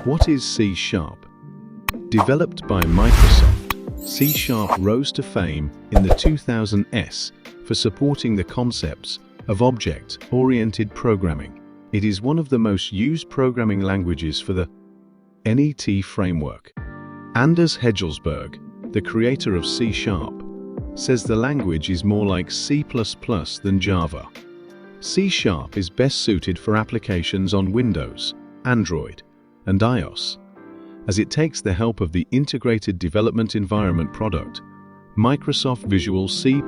What is C#? Developed by Microsoft, C# rose to fame in the 2000s for supporting the concepts of object-oriented programming. It is one of the most used programming languages for the NET framework. Anders Hejelsberg, the creator of C#, says the language is more like C++ than Java. C# is best suited for applications on Windows, Android, and iOS, as it takes the help of the Integrated Development Environment product, Microsoft Visual C++.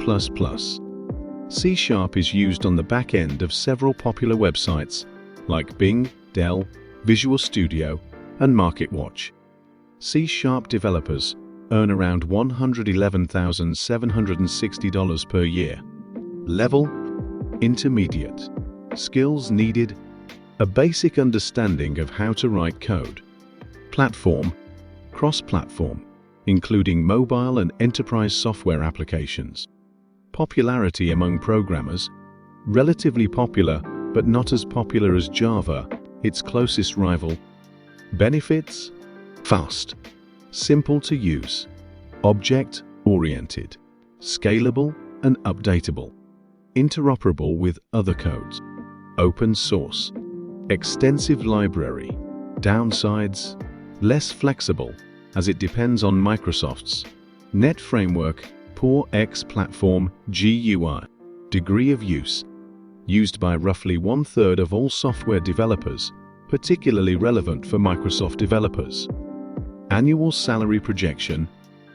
C# is used on the back end of several popular websites like Bing, Dell, Visual Studio, and MarketWatch. C# developers earn around $111,760 per year. Level: Intermediate. Skills needed: a basic understanding of how to write code. Platform: cross-platform, including mobile and enterprise software applications. Popularity among programmers: relatively popular, but not as popular as Java, its closest rival. Benefits: fast, simple to use, object-oriented, scalable and updatable, interoperable with other codes, open source, extensive library. Downsides: less flexible, as it depends on Microsoft's .NET framework, poor X-platform GUI. Degree of use: used by roughly 1/3 of all software developers, particularly relevant for Microsoft developers. Annual salary projection: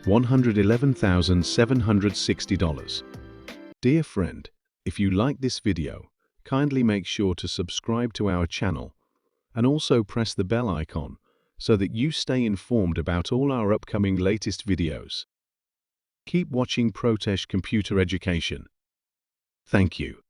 $111,760. Dear friend, if you like this video, kindly make sure to subscribe to our channel and also press the bell icon so that you stay informed about all our upcoming latest videos. Keep watching Protech Computer Education. Thank you.